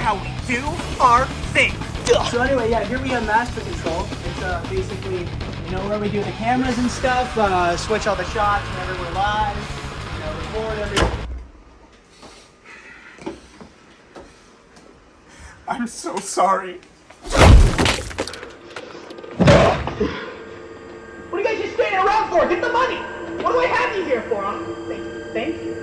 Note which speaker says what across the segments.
Speaker 1: how we do our thing.
Speaker 2: So anyway, yeah, here we have master control. It's basically, where we do the cameras and stuff, switch all the shots whenever we're live, record everything.
Speaker 1: I'm so sorry.
Speaker 3: What are you guys just standing around for? Get the money! What do I have you here for, huh? Thank you.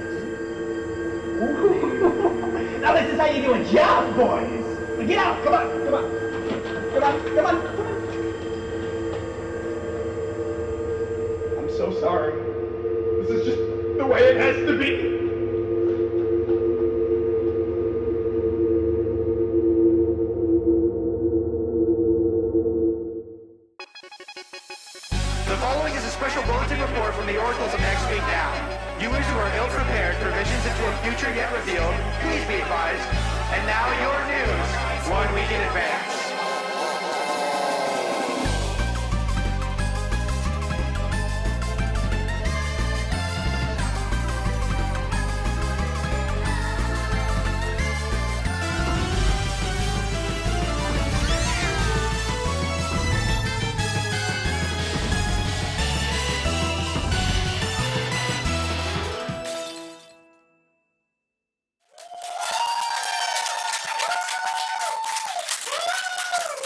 Speaker 3: Now this is how you do a job, boys! Now get out! Come on! I'm so sorry. This is just the way it has to be.
Speaker 4: The following is a special bulletin report from the oracles of Next Week Now. Viewers who are ill-prepared for visions into a future yet revealed, please be advised. And now your news, 1 week in advance.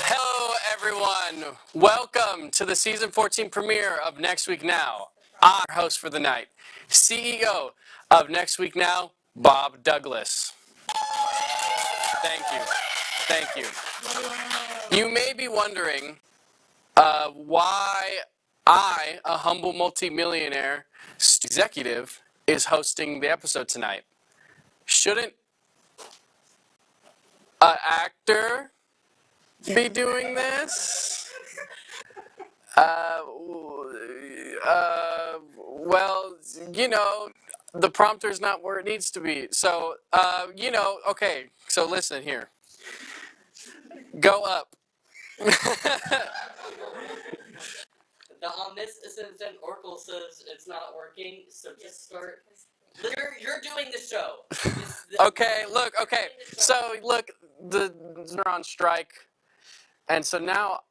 Speaker 5: Hello, everyone. Welcome to the season 14 premiere of Next Week Now. I'm your host for the night, CEO of Next Week Now, Bob Douglas. Thank you. You may be wondering why I, a humble multimillionaire executive, is hosting the episode tonight. Shouldn't an actor be doing this? Well, the prompter's not where it needs to be. So, okay, so listen here. Go up.
Speaker 6: The omniscient oracle says it's not working, so just start. You're doing the show.
Speaker 5: Okay, so look, they're on strike, and so now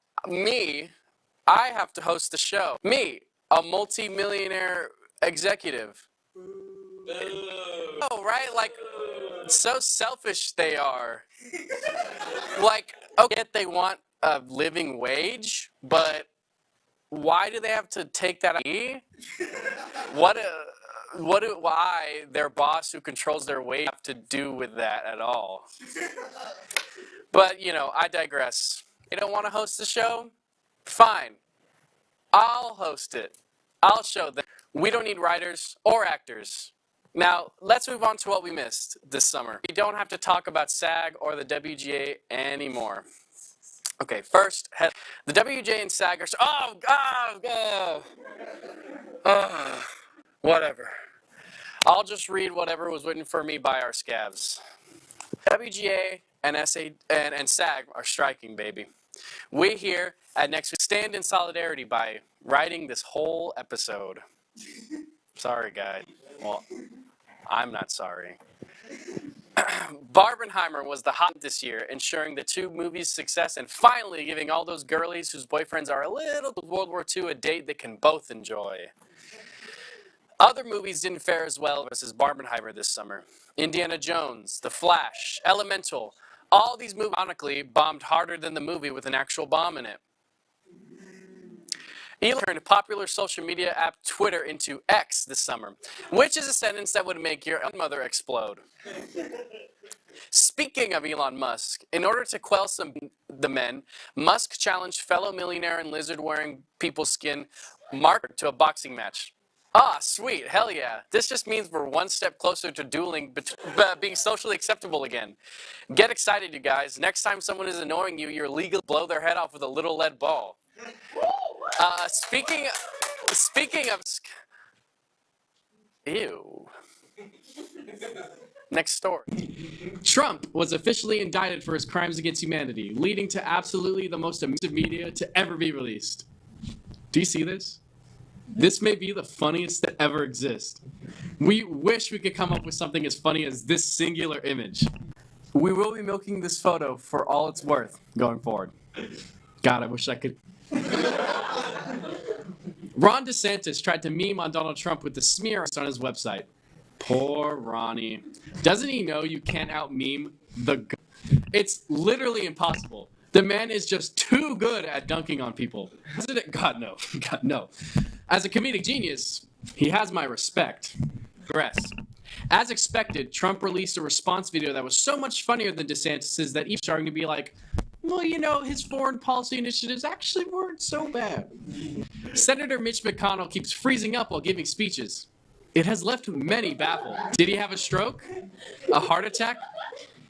Speaker 5: I have to host the show. Me, a multi-millionaire executive. Oh, right? Like, so selfish they are. Like, okay, they want a living wage, but why do they have to take that out of me? Why their boss who controls their wage have to do with that at all? But, I digress. They don't want to host the show? Fine. I'll host it. I'll show them. We don't need writers or actors. Now, let's move on to what we missed this summer. We don't have to talk about SAG or the WGA anymore. Okay, first, the WGA and SAG are... whatever. I'll just read whatever was written for me by our scavs. WGA and SAG are striking, baby. We here at Next Week stand in solidarity by writing this whole episode. Sorry, guys. Well, I'm not sorry. Barbenheimer was the hot this year, ensuring the two movies' success and finally giving all those girlies whose boyfriends are a little World War II a date they can both enjoy. Other movies didn't fare as well as Barbenheimer this summer. Indiana Jones, The Flash, Elemental, all these movies, ironically, bombed harder than the movie with an actual bomb in it. Elon turned popular social media app Twitter into X this summer, which is a sentence that would make your mother explode. Speaking of Elon Musk, in order to quell the men, Musk challenged fellow millionaire and lizard-wearing people's skin Mark to a boxing match. Ah, sweet, hell yeah. This just means we're one step closer to dueling being socially acceptable again. Get excited, you guys. Next time someone is annoying you, you're legal to blow their head off with a little lead ball. Speaking of... Ew. Next story. Trump was officially indicted for his crimes against humanity, leading to absolutely the most abusive media to ever be released. Do you see this? This may be the funniest that ever exist. We wish we could come up with something as funny as this singular image. We will be milking this photo for all it's worth going forward. God, I wish I could. Ron DeSantis tried to meme on Donald Trump with the smear on his website. Poor Ronnie. Doesn't he know you can't out-meme the... It's literally impossible. The man is just too good at dunking on people. God, no. God, no. As a comedic genius, he has my respect. Rest. As expected, Trump released a response video that was so much funnier than DeSantis's that even starting to be like, well, you know, his foreign policy initiatives actually weren't so bad. Senator Mitch McConnell keeps freezing up while giving speeches. It has left many baffled. Did he have a stroke? A heart attack?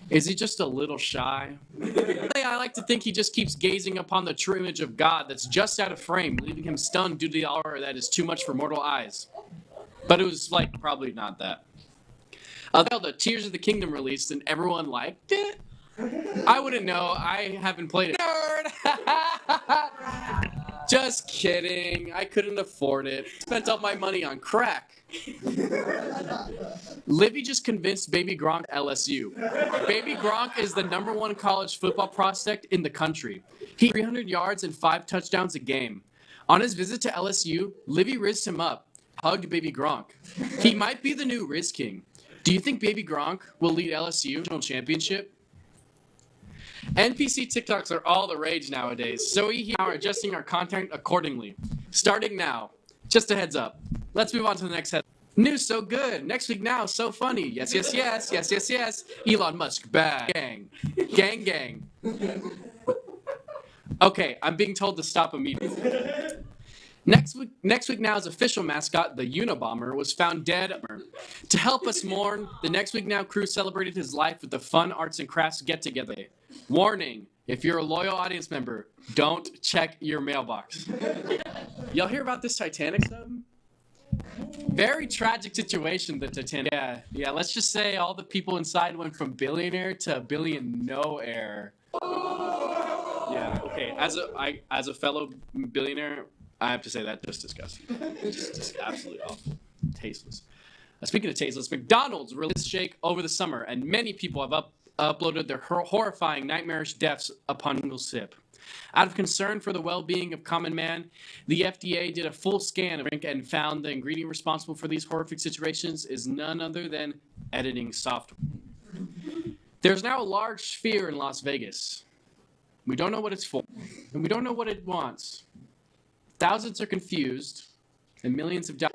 Speaker 5: Is he just a little shy? I like to think he just keeps gazing upon the true image of God that's just out of frame, leaving him stunned due to the aura that is too much for mortal eyes. But it was, like, probably not that. The Tears of the Kingdom released and everyone liked it. I wouldn't know. I haven't played it. Nerd! Just kidding. I couldn't afford it. Spent all my money on crack. Livy just convinced Baby Gronk LSU. Baby Gronk is the #1 college football prospect in the country. He 300 yards and 5 touchdowns a game. On his visit to LSU, Livy rizzed him up, hugged Baby Gronk. He might be the new Riz King. Do you think Baby Gronk will lead LSU to a championship? NPC TikToks are all the rage nowadays, so we are adjusting our content accordingly. Starting now. Just a heads up. Let's move on to the next head. News so good. Next week now, so funny. Yes, yes, yes. Yes, yes, yes. Elon Musk bad. Gang. Gang, gang. Okay, I'm being told to stop immediately. Next week now's official mascot, the Unabomber, was found dead. To help us mourn, the Next Week Now crew celebrated his life with the Fun Arts and Crafts get-together. Warning, if you're a loyal audience member, don't check your mailbox. Y'all hear about this Titanic stuff? Very tragic situation, the Titanic. Yeah, let's just say all the people inside went from billionaire to billion-no-air. Yeah, okay, as a fellow billionaire, I have to say that just disgusting. Just absolutely awful. Tasteless. Speaking of tasteless, McDonald's released Shake over the summer, and many people have uploaded their horrifying, nightmarish deaths upon a single sip. Out of concern for the well-being of common man, the FDA did a full scan of drink and found the ingredient responsible for these horrific situations is none other than editing software. There's now a large fear in Las Vegas. We don't know what it's for, and we don't know what it wants. Thousands are confused, and millions have died.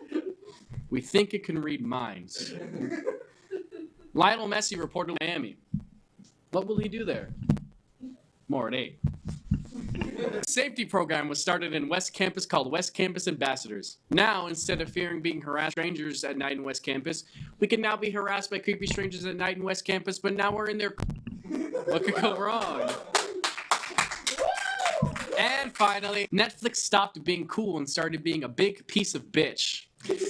Speaker 5: We think it can read minds. Lionel Messi reported to Miami. What will he do there? More at 8. A safety program was started in West Campus called West Campus Ambassadors. Now, instead of fearing being harassed by strangers at night in West Campus, we can now be harassed by creepy strangers at night in West Campus, but now we're in their... What could go wrong? And finally, Netflix stopped being cool and started being a big piece of bitch.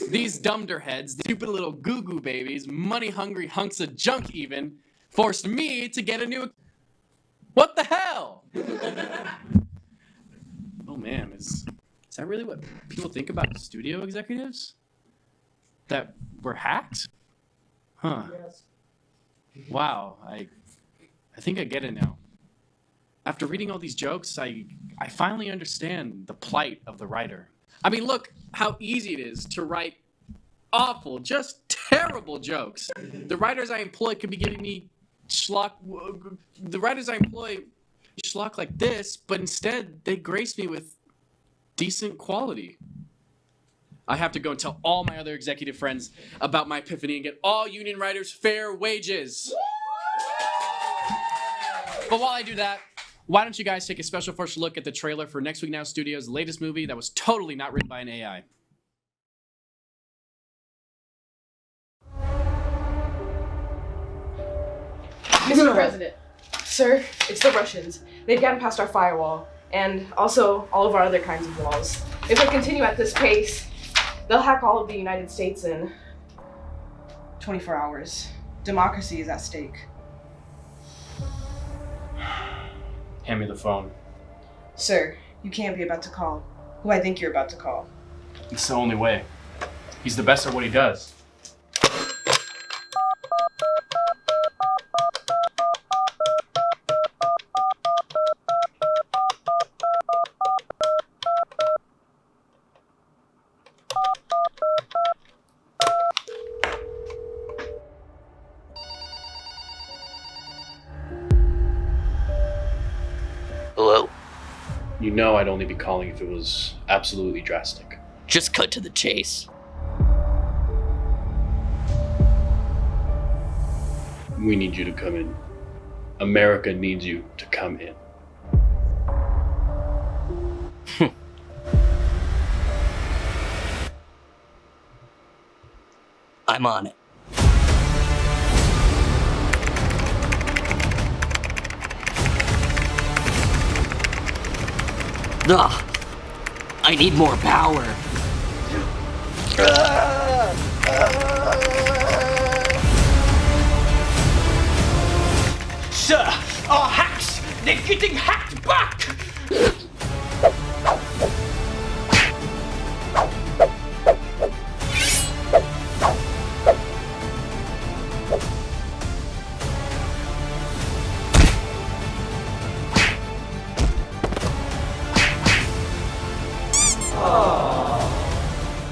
Speaker 5: These dunderheads, these stupid little goo-goo babies, money-hungry hunks of junk even, forced me to get a new... What the hell? Oh man, is that really what people think about studio executives? That were hacked? Huh.
Speaker 2: Yes.
Speaker 5: Wow, I think I get it now. After reading all these jokes, I finally understand the plight of the writer. I mean, look how easy it is to write awful, just terrible jokes. The writers I employ could be giving me schlock. The writers I employ schlock like this, but instead they grace me with decent quality. I have to go and tell all my other executive friends about my epiphany and get all union writers fair wages. But while I do that, why don't you guys take a special first look at the trailer for Next Week Now Studios' latest movie that was totally not written by an AI.
Speaker 7: Mr. President, sir, it's the Russians. They've gotten past our firewall, and also all of our other kinds of walls. If we continue at this pace, they'll hack all of the United States in 24 hours. Democracy is at stake.
Speaker 5: Hand me the phone.
Speaker 7: Sir, you can't be about to call who I think you're about to call.
Speaker 5: It's the only way. He's the best at what he does.
Speaker 8: You know I'd only be calling if it was absolutely drastic.
Speaker 6: Just cut to the chase.
Speaker 8: We need you to come in. America needs you to come in.
Speaker 6: I'm on it. Ugh. I need more power.
Speaker 1: Sir, our hacks, they're getting hacked back!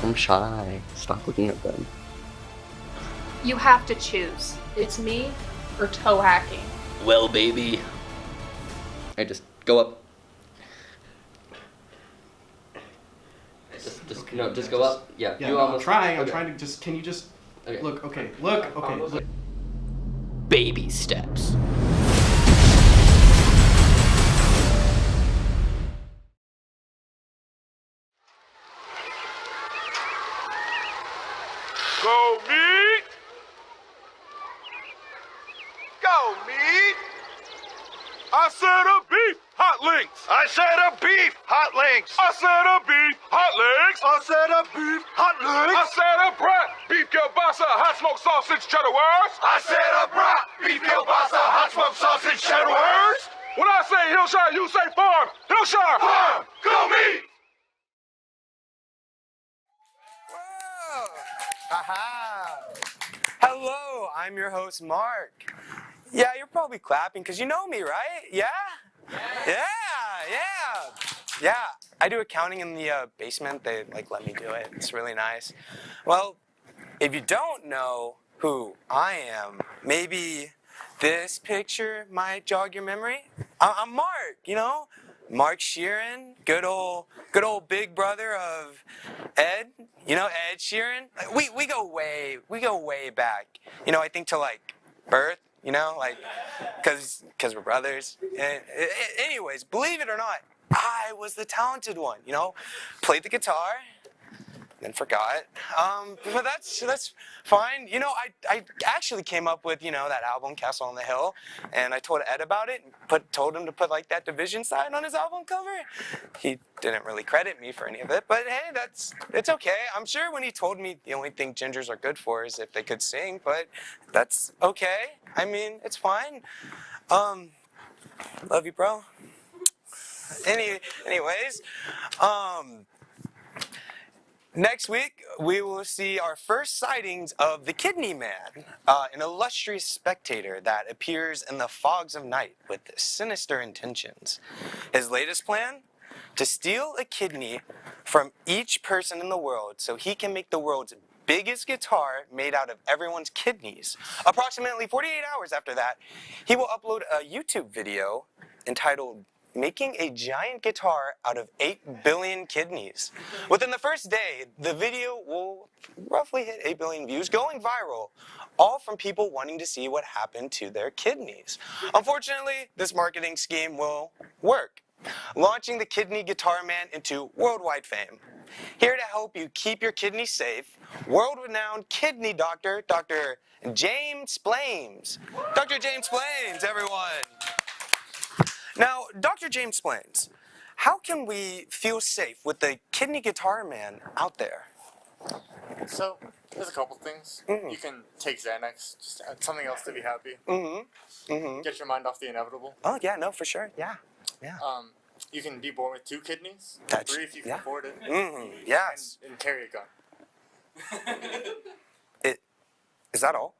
Speaker 6: I'm shy. Stop looking at them.
Speaker 9: You have to choose. It's me or toe hacking.
Speaker 6: Well, baby. Hey, just go up. Just go up. Yeah,
Speaker 3: Yeah,
Speaker 6: you
Speaker 3: no,
Speaker 6: almost.
Speaker 3: I'm trying to just, can you just,
Speaker 6: Okay.
Speaker 3: look.
Speaker 6: Baby steps.
Speaker 10: Go meat! Go meat! I said a beef hot links! I said a beef hot links! I said a beef hot links! I said a beef hot links! I said a brat beef kielbasa hot smoked sausage cheddar wurst! I said a brat beef kielbasa hot smoked sausage cheddar wurst! When I say Hillshire, you say farm! Hillshire! Farm! Go meat!
Speaker 4: Aha! Hello, I'm your host, Mark. Yeah, you're probably clapping because you know me, right? Yeah? Yeah. I do accounting in the basement. They let me do it. It's really nice. Well, if you don't know who I am, maybe this picture might jog your memory. I'm Mark, Mark Sheeran, good old big brother of Ed, Ed Sheeran. We go way back. I think to birth, cause we're brothers. Anyways, believe it or not, I was the talented one. Played the guitar, then forgot. But that's fine. I actually came up with that album Castle on the Hill, and I told Ed about it. And told him to put that division sign on his album cover. He didn't really credit me for any of it, but hey, it's okay. I'm sure when he told me the only thing gingers are good for is if they could sing, but that's okay. I mean, it's fine. Love you, bro. Anyways, next week, we will see our first sightings of the Kidney Man, an illustrious spectator that appears in the fogs of night with sinister intentions. His latest plan? To steal a kidney from each person in the world so he can make the world's biggest guitar made out of everyone's kidneys. Approximately 48 hours after that, he will upload a YouTube video entitled Making a Giant Guitar Out of 8 Billion Kidneys. Within the first day, the video will roughly hit 8 billion views, going viral, all from people wanting to see what happened to their kidneys. Unfortunately, this marketing scheme will work, launching the Kidney Guitar Man into worldwide fame. Here to help you keep your kidneys safe, world-renowned kidney doctor, Dr. James Splains. Dr. James Splains, everyone. Now, Dr. James Splains, how can we feel safe with the Kidney Guitar Man out there?
Speaker 11: So, there's a couple things. You can take Xanax, just add something else to be happy. Get your mind off the inevitable.
Speaker 4: Oh, yeah, no, for sure. Yeah.
Speaker 11: You can be born with 2 kidneys,
Speaker 4: That's,
Speaker 11: 3 if you can afford it.
Speaker 4: Yes.
Speaker 11: And carry a gun.
Speaker 4: Is that all?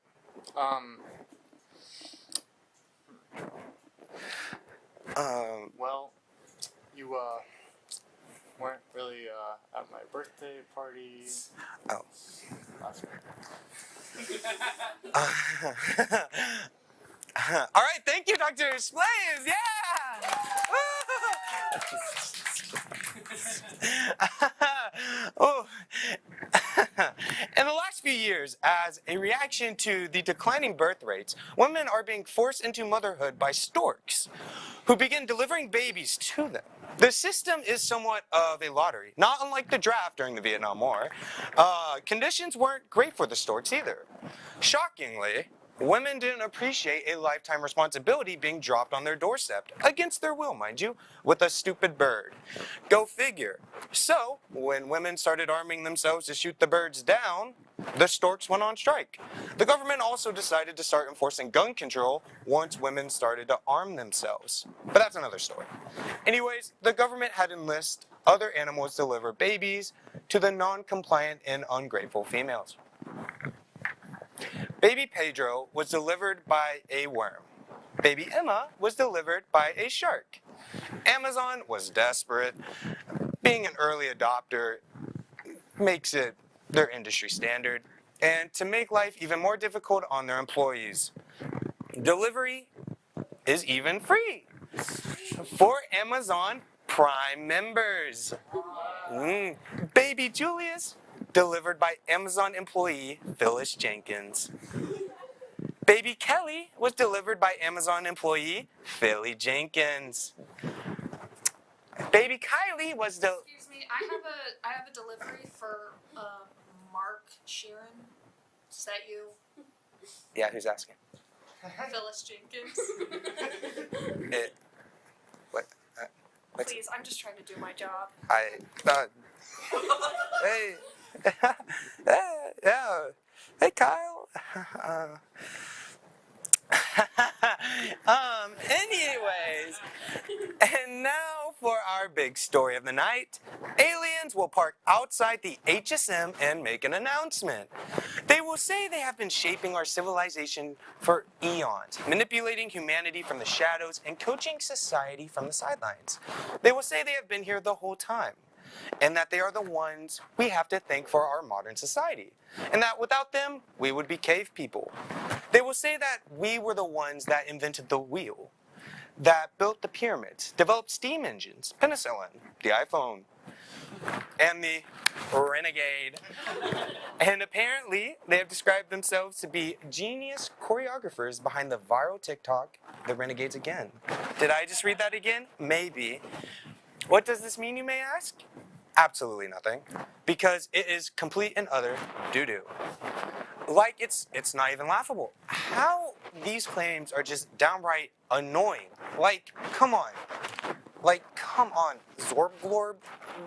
Speaker 11: Well, you weren't really at my birthday party.
Speaker 4: Oh.
Speaker 11: Last week.
Speaker 4: All right, thank you, Dr. Splains. Yeah!
Speaker 12: Oh. In the last few years, as a reaction to the declining birth rates, women are being forced into motherhood by storks, who begin delivering babies to them. The system is somewhat of a lottery, not unlike the draft during the Vietnam War. Conditions weren't great for the storks either. Shockingly, women didn't appreciate a lifetime responsibility being dropped on their doorstep, against their will, mind you, with a stupid bird. Go figure. So, when women started arming themselves to shoot the birds down, the storks went on strike. The government also decided to start enforcing gun control once women started to arm themselves. But that's another story. Anyways, the government had enlisted other animals to deliver babies to the non-compliant and ungrateful females. Baby Pedro was delivered by a worm. Baby Emma was delivered by a shark. Amazon was desperate. Being an early adopter makes it their industry standard. And to make life even more difficult on their employees, delivery is even free for Amazon Prime members. Baby Julius, delivered by Amazon employee Phyllis Jenkins. Baby Kelly was delivered by Amazon employee Philly Jenkins. Baby Kylie was
Speaker 9: Excuse me, I have a delivery for Mark Sheeran. Is that you?
Speaker 12: Yeah, who's asking?
Speaker 9: Phyllis Jenkins.
Speaker 12: What?
Speaker 9: Please, I'm just trying to do my job.
Speaker 12: Hey. Yeah. Hey, Kyle. Anyways, and now for our big story of the night. Aliens will park outside the HSM and make an announcement. They will say they have been shaping our civilization for eons, manipulating humanity from the shadows and coaching society from the sidelines. They will say they have been here the whole time, and that they are the ones we have to thank for our modern society, and that without them, we would be cave people. They will say that we were the ones that invented the wheel, that built the pyramids, developed steam engines, penicillin, the iPhone, and the Renegade. And apparently, they have described themselves to be genius choreographers behind the viral TikTok, The Renegades Again. Did I just read that again? Maybe. What does this mean, you may ask? Absolutely nothing, because it is complete and utter doo-doo. Like, it's not even laughable. How these claims are just downright annoying. Like, come on. Zorblorb,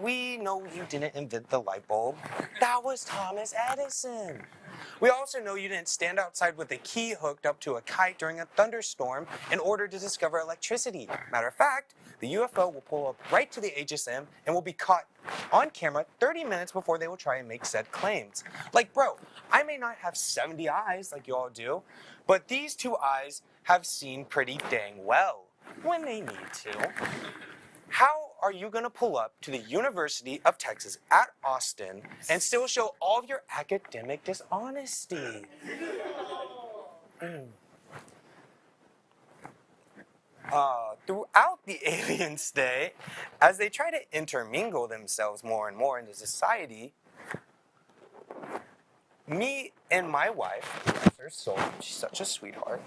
Speaker 12: we know you didn't invent the light bulb. That was Thomas Edison. We also know you didn't stand outside with a key hooked up to a kite during a thunderstorm in order to discover electricity. Matter of fact, the UFO will pull up right to the HSM and will be caught on camera 30 minutes before they will try and make said claims. Like, bro, I may not have 70 eyes like you all do, but these two eyes have seen pretty dang well when they need to. How are you going to pull up to the University of Texas at Austin and still show all of your academic dishonesty? Throughout the alien stay, as they try to intermingle themselves more and more into society, me and my wife, bless her soul, she's such a sweetheart,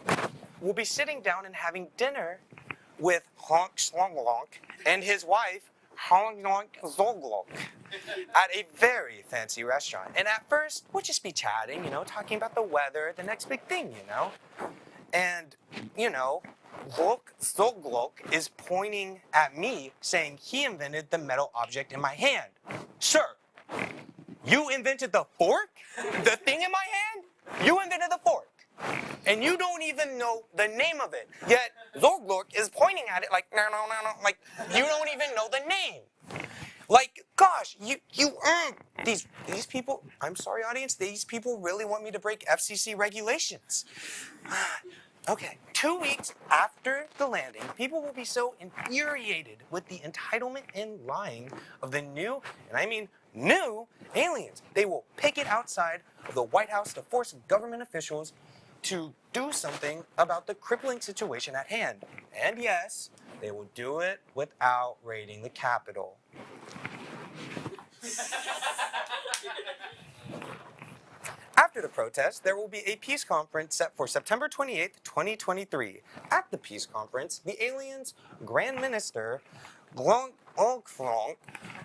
Speaker 12: will be sitting down and having dinner with Honk Slonglonk and his wife, Honk Zolglonk, at a very fancy restaurant. And at first, we'll just be chatting, talking about the weather, the next big thing, And, Zolglonk is pointing at me, saying he invented the metal object in my hand. Sir, you invented the fork? The thing in my hand? You invented the fork. And you don't even know the name of it. Yet Zorglork is pointing at it like, no, like you don't even know the name. Like, gosh, these people, I'm sorry audience, these people really want me to break FCC regulations. Okay, 2 weeks after the landing, people will be so infuriated with the entitlement and lying of the new, and I mean new, aliens. They will picket outside of the White House to force government officials to do something about the crippling situation at hand. And yes, They will do it without raiding the Capitol. After the protest, there will be a peace conference set for September 28th, 2023. At the peace conference, the aliens' Grand Minister, Glonk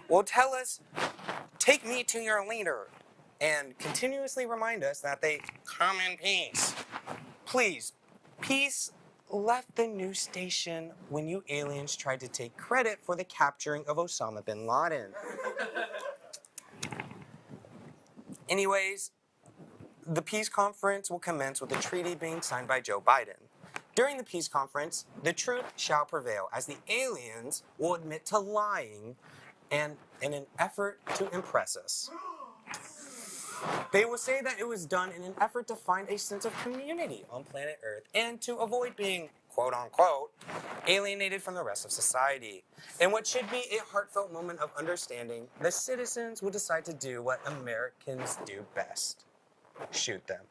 Speaker 12: will tell us, "Take me to your leader," and continuously remind us that they come in peace. Please, peace left the news station when you aliens tried to take credit for the capturing of Osama bin Laden. Anyways, the peace conference will commence with a treaty being signed by Joe Biden. During the peace conference, the truth shall prevail, as the aliens will admit to lying and in an effort to impress us. They will say that it was done in an effort to find a sense of community on planet Earth and to avoid being, quote unquote, alienated from the rest of society. In what should be a heartfelt moment of understanding, the citizens will decide to do what Americans do best: shoot them.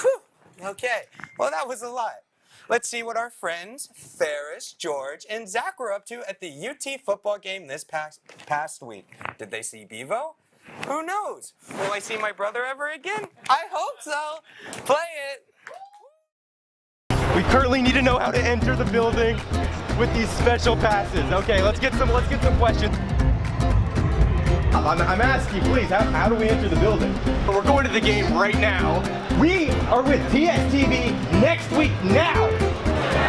Speaker 12: Whew. Okay, well, that was a lot. Let's see what our friends Farris, George, and Zach were up to at the UT football game this past week. Did they see Bevo? Who knows? Will I see my brother ever again? I hope so. Play it.
Speaker 3: We currently need to know how to enter the building with these special passes. Okay, let's get some questions. I'm asking, please, how do we enter the building? We're going to the game right now. We are with TSTV next week now.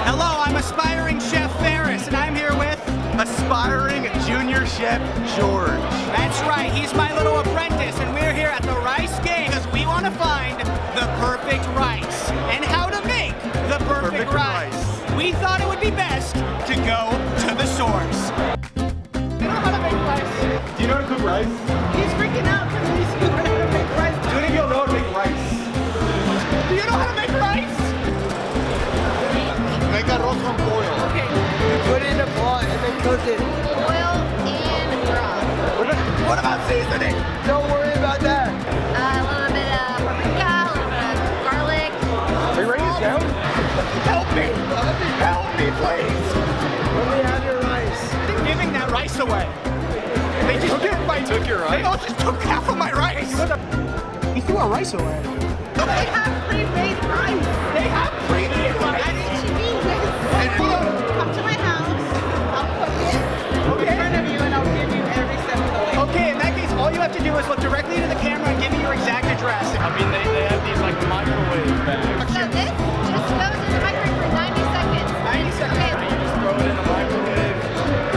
Speaker 2: Hello, I'm aspiring chef Farris, and I'm here with
Speaker 3: Aspiring junior chef George.
Speaker 2: That's right, he's my little apprentice, and we're here at the rice game because we want to find the perfect rice and how to make the perfect rice. We thought it would be best to go to the source. You know how to make rice?
Speaker 3: Do you know how to cook rice?
Speaker 2: He's freaking out because he's figuring out how to make rice.
Speaker 3: Do any of y'all know how to make rice?
Speaker 2: Do you know how to make rice?
Speaker 3: Make arroz con pollo.
Speaker 2: Okay, you put it in a pot and then cook it.
Speaker 13: Oil and broth.
Speaker 3: What about seasoning?
Speaker 2: Don't worry about that.
Speaker 13: A little bit of paprika, a little bit of garlic.
Speaker 3: Are you ready to go? Help me! Help me, please!
Speaker 2: Let me have your rice. They're giving that rice away. They just
Speaker 3: took your rice?
Speaker 2: They all just took half of my rice. You threw our rice away.
Speaker 13: They have pre-made rice.
Speaker 2: They have pre-made rice.
Speaker 13: And it's cheap. Come to my house. I'll cook it in front of you, and I'll give you every step of the way.
Speaker 2: Okay, in that case, all you have to do is look directly into the camera and give me your exact address.
Speaker 8: I mean, they have these like microwave bags.
Speaker 13: So this just goes in the microwave for 90 seconds.
Speaker 2: 90 seconds.
Speaker 13: Okay.
Speaker 8: You just throw it in the microwave,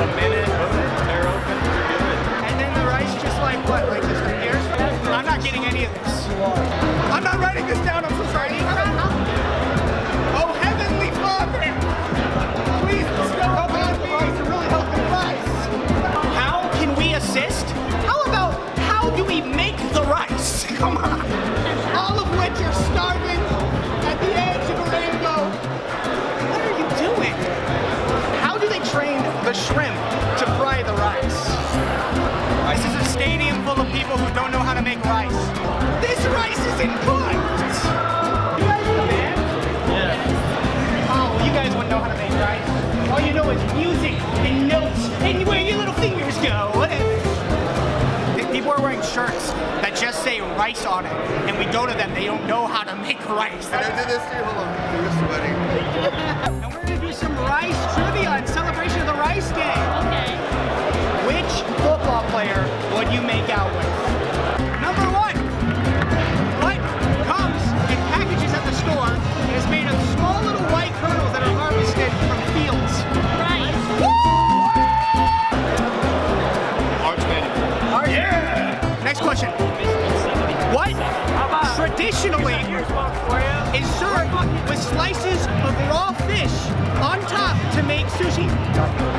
Speaker 8: a minute, they're open, you're good.
Speaker 2: And then the rice just like what? Like just appears? I'm not getting any of this. I'm not writing this down. I'm so sorry. Oh, Heavenly Father! Please bestow upon me to really help the rice. How can we assist? How about how do we make the rice? Come on. All of which are starving at the edge of a rainbow. What are you doing? How do they train the shrimp to fry the rice? This is a stadium full of people who don't know how to make rice. This rice isn't cooked! You guys know that? Yeah. Oh, well, you guys wouldn't know how to make rice. All you know is music and notes and where your little fingers go. People are wearing shirts that just say rice on it, and we go to them, they don't know how to make rice.
Speaker 3: Can I do this to you? Hold on. You're sweating.
Speaker 2: And we're gonna do some rice trivia in celebration of the rice game.
Speaker 13: Okay.
Speaker 2: Which football player would you make out with? Number one, what comes in packages at the store is made of small little white kernels that are harvested from fields.
Speaker 13: Rice.
Speaker 2: Yeah! Next question. What traditionally is served with slices of raw fish on top to make sushi?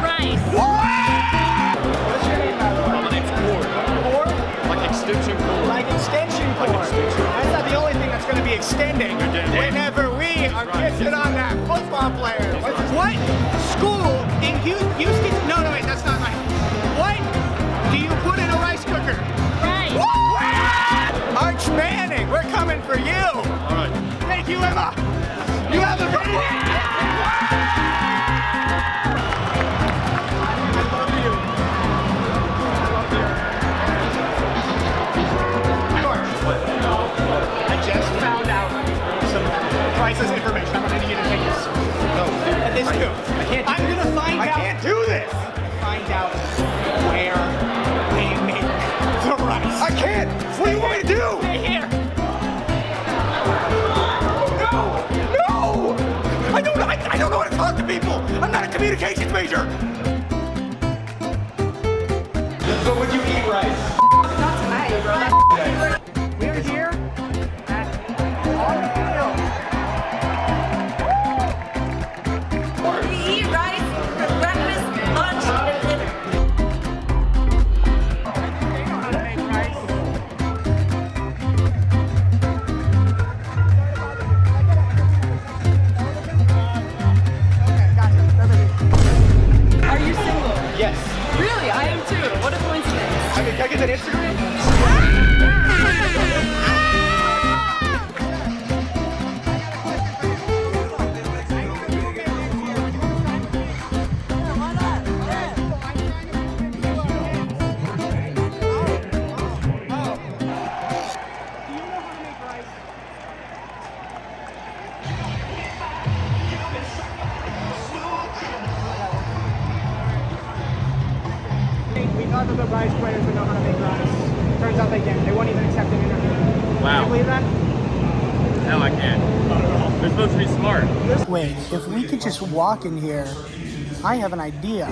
Speaker 13: Rice.
Speaker 2: What's your name, by the way?
Speaker 8: My name's Cord.
Speaker 2: Cord?
Speaker 8: Like extension cord.
Speaker 2: Like extension cord. That's not the only thing that's going to be extending whenever we are kissing on that football player. What school in Houston? No, wait, that's not right. What do you put in a rice cooker?
Speaker 13: Rice.
Speaker 2: Arch Manning, we're coming for you.
Speaker 8: All right.
Speaker 2: Thank you, Emma. You have a great
Speaker 3: communications major. So would you eat rice?
Speaker 7: Not tonight, bro.
Speaker 2: We're here at
Speaker 13: We eat rice for breakfast, lunch, and dinner.
Speaker 2: They know how to make rice. Okay, gotcha.
Speaker 7: Are you single?
Speaker 3: Yes.
Speaker 7: Really? I am too. What a coincidence.
Speaker 3: I mean, can I get that Instagram?
Speaker 2: We thought that the rice players would know how to make rice. Turns out they can't. They won't even accept an interview.
Speaker 8: Wow.
Speaker 2: Can you believe that?
Speaker 8: No, I can't. They're supposed to be smart.
Speaker 2: Wait, if we could just walk in here, I have an idea.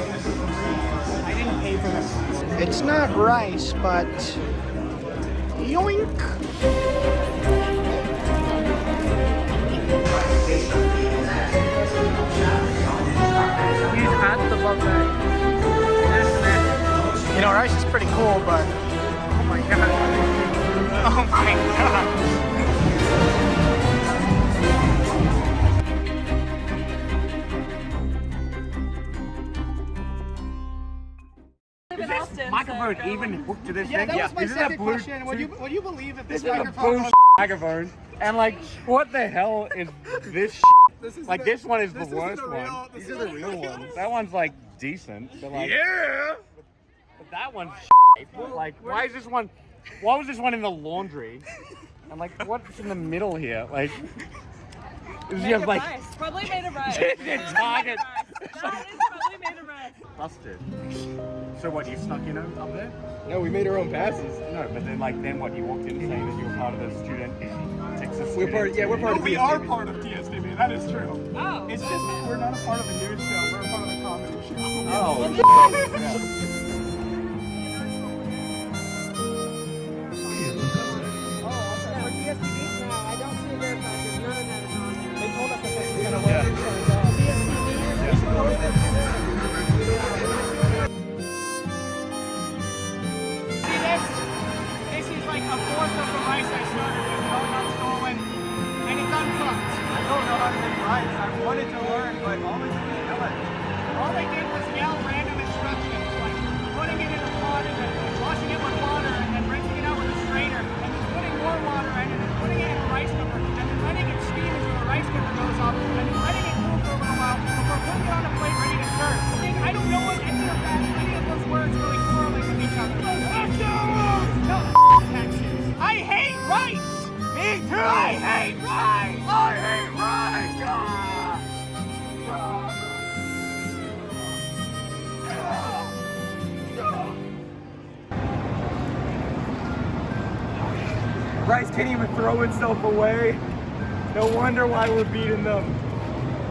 Speaker 2: I didn't pay for this. It's not rice, but yoink. He's at the buffet. You know, rice is pretty cool, but oh my god. Oh my god.
Speaker 14: Microphone even hooked to this
Speaker 2: Yeah,
Speaker 14: thing?
Speaker 2: that was my
Speaker 14: Isn't
Speaker 2: second
Speaker 14: that
Speaker 2: question. Would you believe if this microphone
Speaker 14: bullshit
Speaker 2: was...
Speaker 14: microphone? And like, what the hell is this? Like, this one is the worst one. These are the real ones. That one's like decent, but like,
Speaker 3: Yeah.
Speaker 14: but that one's like, why is this one? Why was this one in the laundry? And like, what's in the middle here? Like, is
Speaker 7: Made
Speaker 14: you
Speaker 7: of
Speaker 14: have like
Speaker 7: rice. Probably made of rice.
Speaker 14: target
Speaker 7: That is probably made of rice.
Speaker 14: busted. So what? You snuck in up there?
Speaker 3: No, we made our own passes.
Speaker 14: No, but then what? You walked in saying that you were part of the student Texas.
Speaker 3: We're part. Yeah, we're part of
Speaker 2: We
Speaker 3: TSTV.
Speaker 2: are part of TSTV. That is true.
Speaker 7: Oh.
Speaker 2: It's just we're not a part of a news show. We're a part of a comedy show.
Speaker 14: Oh.
Speaker 2: This is like a fourth of the rice I started with. No, not stolen, and it's uncooked. I don't know how to make rice. I wanted to learn, but all they did was yell at me. All they did was yell random instructions, like putting it in a pot and then washing it with water and then rinsing it out with a strainer and then putting more water in it and putting it in a rice cooker and then letting it steam until the rice cooker goes off and then letting it cool for a little while before putting it on a plate ready to serve. I don't know what any of those words really correlate with each other. No, Texas. I hate rice. Me too. I hate rice. I hate rice.
Speaker 3: Rice can't even throw itself away. No wonder why we're beating them.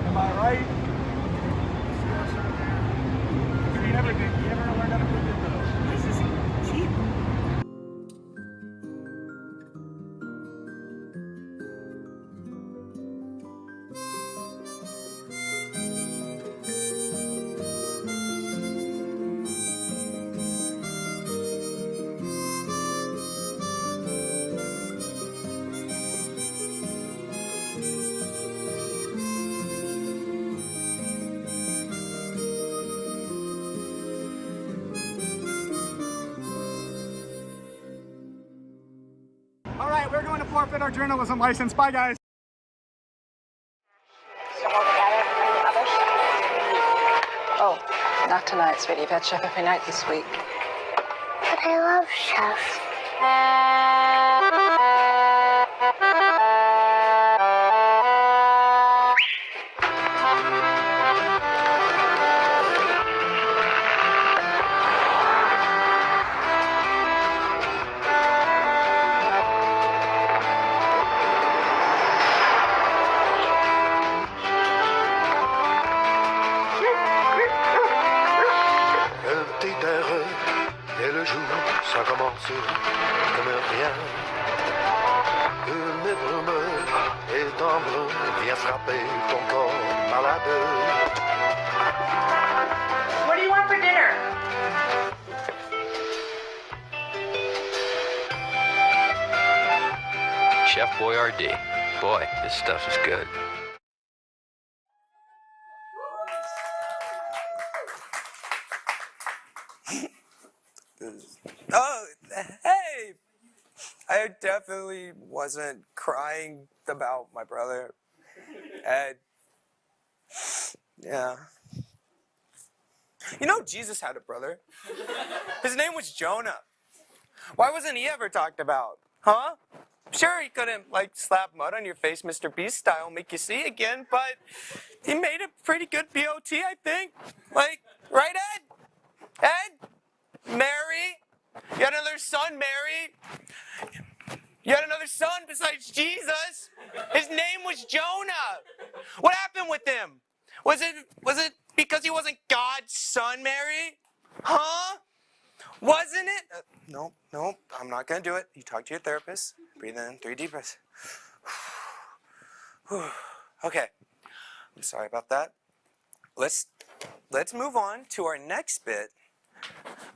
Speaker 3: Am I right? You never learned how to cook it though. This is cheap.
Speaker 2: All right, we're going to forfeit our journalism license. Bye, guys.
Speaker 15: Oh, not tonight, sweetie. You've had chef every night this week.
Speaker 16: But I love chef.
Speaker 10: rien. Une brume et d'ombre vient frapper ton corps malade.
Speaker 17: What do you want for dinner?
Speaker 18: Chef Boyardee. Boy, this stuff is good.
Speaker 12: Oh, hey! I definitely wasn't crying about my brother, Ed. Yeah. You know, Jesus had a brother. His name was Jonah. Why wasn't he ever talked about? Huh? Sure, he couldn't, like, slap mud on your face, Mr. Beast style, make you see again, but he made a pretty good BOT, I think. Like, right, Ed? Ed? Mary? You had another son, Mary? You had another son besides Jesus? His name was Jonah. What happened with him? Was it because he wasn't God's son, Mary? Huh? Wasn't it? No, I'm not going to do it. You talk to your therapist. Breathe in, 3 deep breaths. Okay. I'm sorry about that. Let's move on to our next bit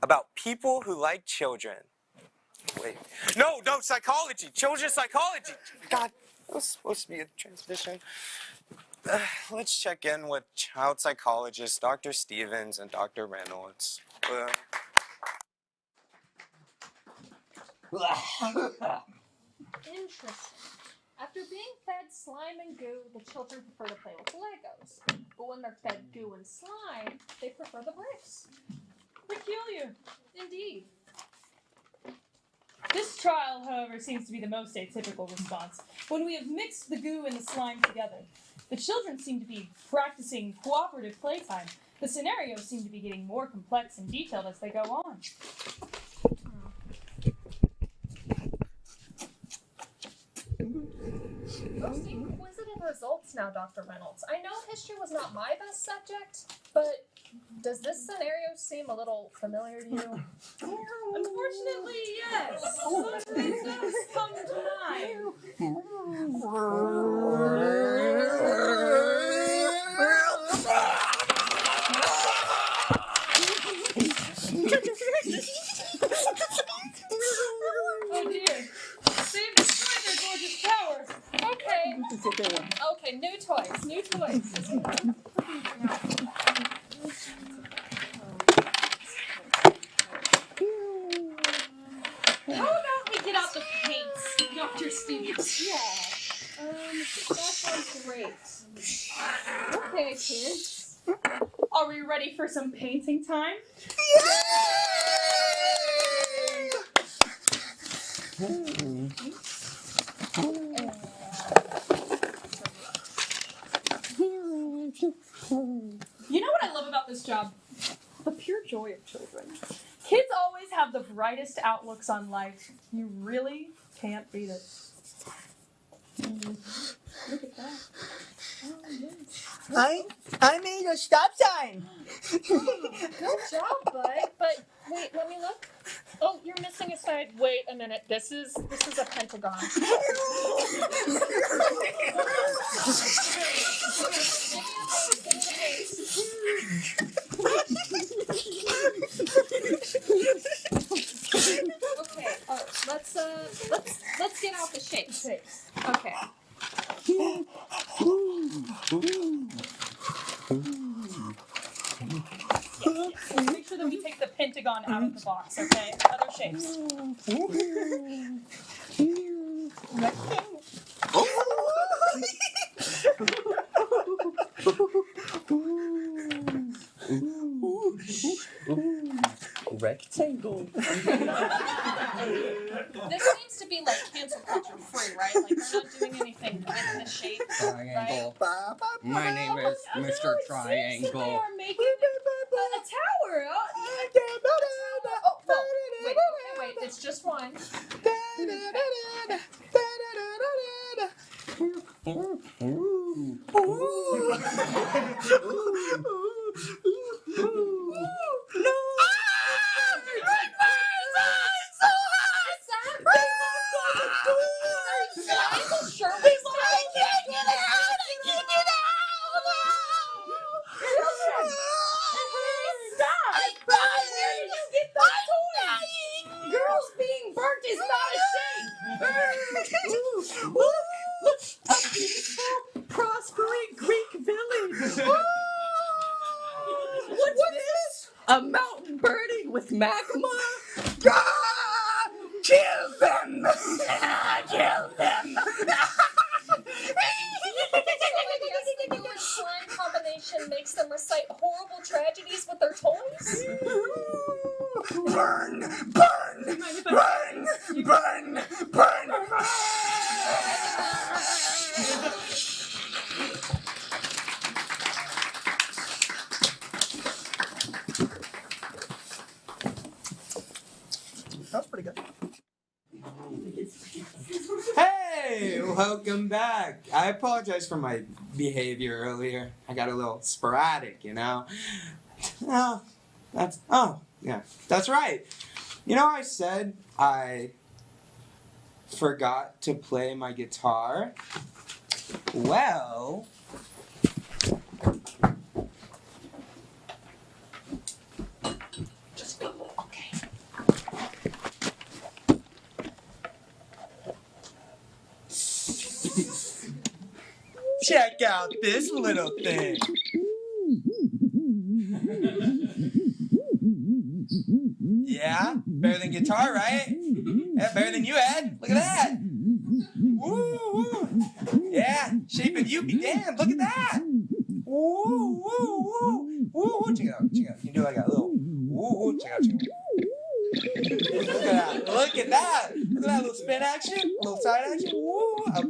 Speaker 12: about people who like children. Wait. No, psychology. Children's psychology. God, that was supposed to be a transmission. Let's check in with child psychologists Dr. Stevens and Dr. Reynolds.
Speaker 9: Interesting. After being fed slime and goo, the children prefer to play with Legos. But when they're fed goo and slime, they prefer the bricks.
Speaker 19: Peculiar, indeed.
Speaker 20: This trial, however, seems to be the most atypical response. When we have mixed the goo and the slime together, the children seem to be practicing cooperative playtime. The scenarios seem to be getting more complex and detailed as they go on.
Speaker 9: Posting inquisitive results now, Dr. Reynolds. I know history was not my best subject, but does this scenario seem a little familiar to you?
Speaker 19: Unfortunately, yes. Something does come to mind.
Speaker 20: Oh dear. They've destroyed their gorgeous tower.
Speaker 9: Okay, new toys.
Speaker 19: How about we get out the paints, Dr. Stevens?
Speaker 9: Yeah. That sounds great. Okay, kids.
Speaker 20: Are we ready for some painting time? You know what I love about this job? The pure joy of children. Kids always have the brightest outlooks on life. You really can't beat it. Look at that. Oh, yes.
Speaker 13: I made a stop sign.
Speaker 9: Good job, bud. But wait, let me look. Oh, you're missing a side. Wait a minute. This is a pentagon. Okay. Let's get out the shapes. Okay.
Speaker 20: Make sure that we take the pentagon out of the box, okay? Other shapes.
Speaker 13: Rectangle.
Speaker 9: This seems to be like cancel culture free, right? Like they're not doing anything with the shape.
Speaker 21: Triangle.
Speaker 9: Right?
Speaker 21: My name is Mr. Triangle.
Speaker 9: They are making a tower. Oh, wait, it's just one.
Speaker 13: magma?
Speaker 2: Kill them! Kill them!
Speaker 9: So I guess the goo and slime combination makes them recite horrible tragedies with their toys?
Speaker 2: Burn! Burn! Burn! Burn! Burn! That was pretty good.
Speaker 12: Hey, welcome back. I apologize for my behavior earlier. I got a little sporadic, you know. Oh, yeah, that's right. You know, I said I forgot to play my guitar. Well, check out this little thing. Yeah, better than guitar, right? Yeah, better than you, Ed. Look at that. Woo, woo. Yeah, shaping you be damned. Look at that. Woo, woo, woo. Woo, check it out, check it out. You do like a little woo, woo. Check it out, check it out. Look at that. Look at that. Look at that little spin action, a little side action. Woo. Okay.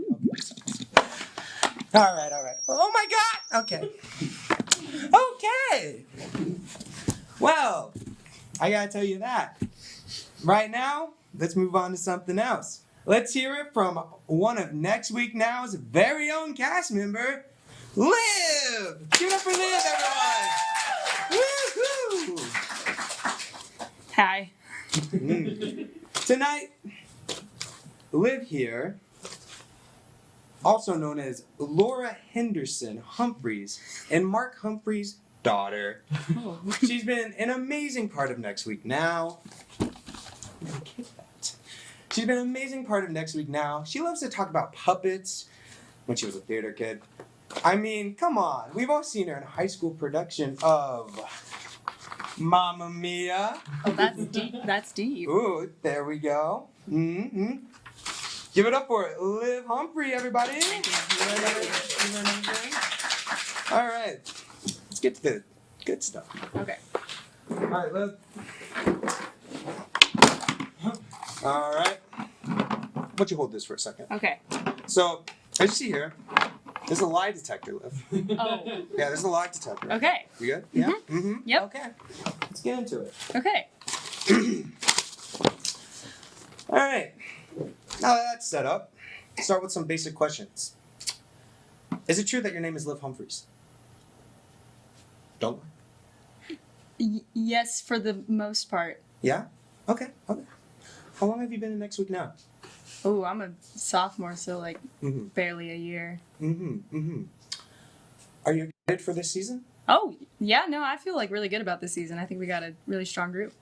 Speaker 12: All right. Oh my God. Okay. Well, I gotta tell you that. Right now, let's move on to something else. Let's hear it from one of Next Week Now's very own cast member, Liv. Give it up for Liv, everyone. Woohoo!
Speaker 5: Hi.
Speaker 12: Tonight, Liv here, also known as Laura Henderson Humphreys, and Mark Humphreys' daughter. She's been an amazing part of Next Week Now. She's been an amazing part of Next Week Now. She loves to talk about puppets when she was a theater kid. I mean, come on. We've all seen her in a high school production of Mamma Mia.
Speaker 5: Oh, that's deep. That's deep.
Speaker 12: Ooh, there we go. Mm-hmm. Give it up for Liv Humphrey, everybody. All right. Let's get to the good stuff.
Speaker 5: Okay.
Speaker 12: All right, Liv. All right. Why don't you hold this for a second?
Speaker 5: Okay.
Speaker 12: So, as you see here, there's a lie detector, Liv.
Speaker 5: Oh.
Speaker 12: Yeah, there's a lie detector.
Speaker 5: Okay.
Speaker 12: You good? Yeah? Mm-hmm.
Speaker 5: Yep.
Speaker 12: Okay. Let's get into it.
Speaker 5: Okay.
Speaker 12: All right. Now that that's set up, start with some basic questions. Is it true that your name is Liv Humphreys? Don't lie.
Speaker 5: Yes, for the most part.
Speaker 12: Yeah? Okay. How long have you been in Next Week Now?
Speaker 5: Oh, I'm a sophomore, so like barely a year.
Speaker 12: Are you excited for this season?
Speaker 5: Oh, yeah, no, I feel like really good about this season. I think we got a really strong group.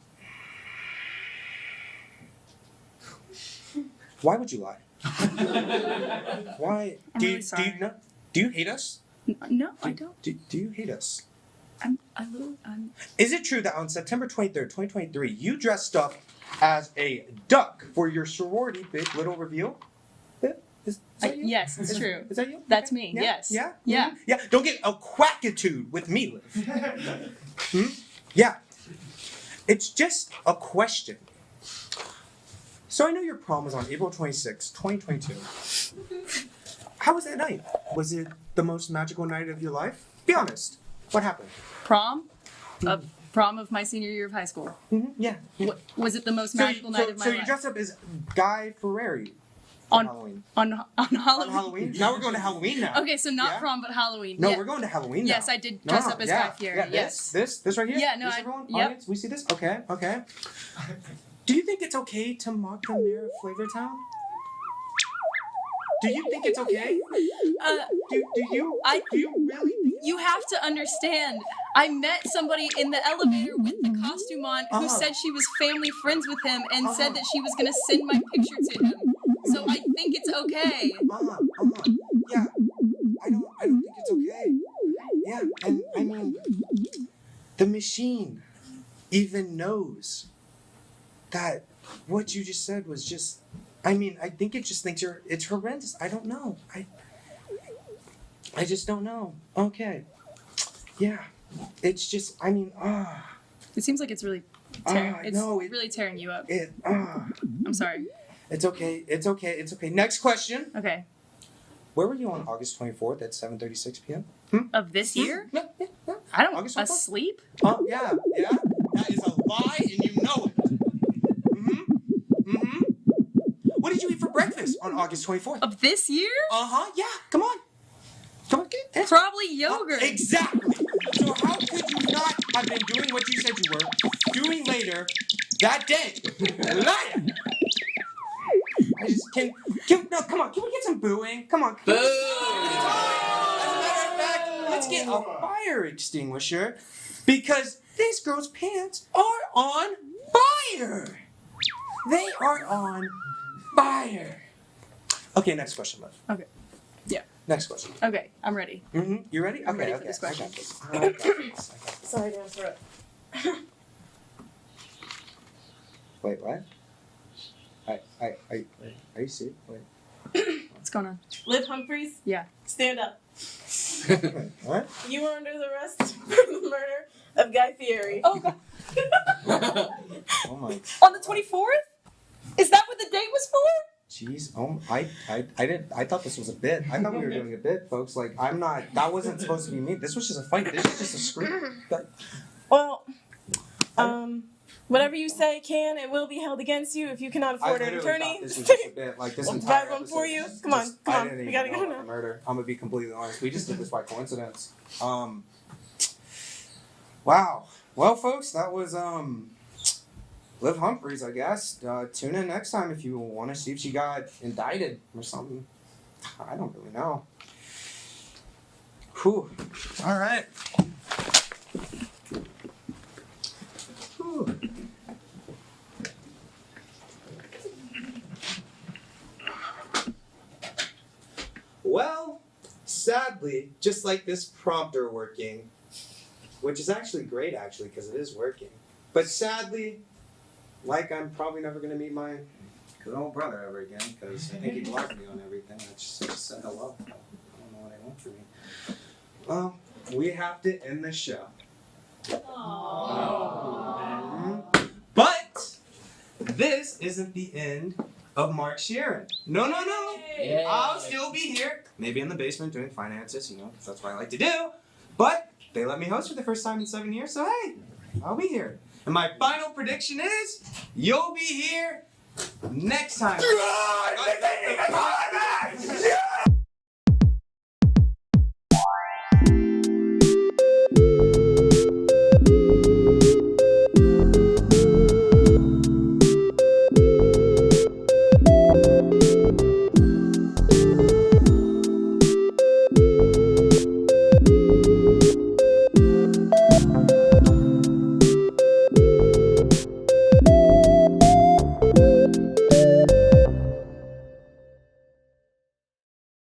Speaker 12: Why would you lie? Why?
Speaker 5: I'm really sorry.
Speaker 12: Do you hate us?
Speaker 5: No, I don't.
Speaker 12: Do you hate us?
Speaker 5: I'm.
Speaker 12: Is it true that on September 23rd, 2023, you dressed up as a duck for your sorority big little reveal? Is that you?
Speaker 5: Yes, it's true.
Speaker 12: Is that you?
Speaker 5: That's me.
Speaker 12: Yeah?
Speaker 5: Yes.
Speaker 12: Yeah?
Speaker 5: Yeah.
Speaker 12: Mhm. Yeah. Don't get a quackitude with me, Liv. Yeah. It's just a question. So I know your prom was on April 26, 2022. How was that night? Was it the most magical night of your life? Be honest. What happened?
Speaker 5: Prom? Prom of my senior year of high school.
Speaker 12: Yeah.
Speaker 5: Was it the most magical night of my
Speaker 12: So
Speaker 5: life?
Speaker 12: you dressed up as Guy Ferrari
Speaker 5: on
Speaker 12: Halloween.
Speaker 5: On Halloween.
Speaker 12: On Halloween? Now we're going to Halloween now.
Speaker 5: Okay, so not
Speaker 12: Yeah?
Speaker 5: prom, but Halloween.
Speaker 12: No,
Speaker 5: Yeah.
Speaker 12: we're going to Halloween now.
Speaker 5: Yes, I did dress up as Guy Fieri.
Speaker 12: Yeah,
Speaker 5: Yes.
Speaker 12: This right here?
Speaker 5: Yeah, no,
Speaker 12: This,
Speaker 5: I-
Speaker 12: everyone?
Speaker 5: yep.
Speaker 12: Audience, we see this? Okay. Do you think it's okay to mock the mayor of Flavortown? Do you think it's okay? Do you really?
Speaker 5: You have to understand. I met somebody in the elevator with the costume on who said she was family friends with him and said that she was gonna send my picture to him. So I think it's okay.
Speaker 12: Yeah. I don't think it's okay. Yeah, and I mean, the machine even knows
Speaker 1: that what you just said was just, I mean, I think it just thinks it's horrendous. I don't know. I just don't know. Okay. Yeah. It's just, I mean,
Speaker 5: It seems like it's really really tearing you up. I'm sorry.
Speaker 1: It's okay. It's okay. It's okay. Next question.
Speaker 5: Okay.
Speaker 1: Where were you on August 24th at 7:36 p.m.?
Speaker 5: Of this year? I don't. Asleep?
Speaker 1: Oh, yeah. That is a lie, and you know it. What did you eat for breakfast on August 24th?
Speaker 5: Of this year?
Speaker 1: Yeah. Come on.
Speaker 5: Probably yogurt.
Speaker 1: Exactly. So how could you not have been doing what you said you were doing later that day? Liar! I just no, come on. Can we get some booing? Come on. Boo! As a matter of fact, let's get a fire extinguisher because this girl's pants are on fire. They are on fire. Okay, next question, love.
Speaker 5: Okay. Yeah.
Speaker 1: Next question.
Speaker 5: Okay, I'm ready.
Speaker 1: You ready? Okay,
Speaker 5: I'm ready for this question.
Speaker 1: I got this.
Speaker 7: Sorry to interrupt.
Speaker 1: Wait, what? Are you serious? Wait.
Speaker 5: What's going on?
Speaker 13: Liv Humphreys?
Speaker 5: Yeah.
Speaker 13: Stand up.
Speaker 1: What?
Speaker 13: You were under the arrest for the murder of Guy Fieri.
Speaker 5: Oh, God.
Speaker 1: Oh my.
Speaker 5: On the 24th? Is that what the date was for?
Speaker 1: Jeez. I thought this was a bit. I thought we were doing a bit, folks. Like, I'm not. That wasn't supposed to be me. This was just a fight. This is just a scream.
Speaker 13: Well, whatever you say can and will be held against you if you cannot afford an attorney.
Speaker 1: This was just a bit. Like this
Speaker 13: We'll
Speaker 1: entire
Speaker 13: provide one for you.
Speaker 1: episode
Speaker 13: Come on,
Speaker 1: just-
Speaker 13: come
Speaker 1: I
Speaker 13: on.
Speaker 1: didn't
Speaker 13: We
Speaker 1: even
Speaker 13: gotta
Speaker 1: know
Speaker 13: go
Speaker 1: about
Speaker 13: now.
Speaker 1: the murder. I'm gonna be completely honest. We just did this by coincidence. Wow. Well, folks, that was Liv Humphreys, I guess. Tune in next time if you want to see if she got indicted or something. I don't really know. Whew. All right. Whew. Well, sadly, just like this prompter working, which is actually great, because it is working. But sadly, like I'm probably never going to meet my good old brother ever again, because I think he blocked me on everything. I just said hello. I don't know what I want from me. Well, we have to end the show. But this isn't the end of Mark Sheeran. No.
Speaker 6: Yay.
Speaker 1: I'll still be here. Maybe in the basement doing finances, that's what I like to do. But they let me host for the first time in 7 years, so hey, I'll be here. And my final prediction is, you'll be here next time.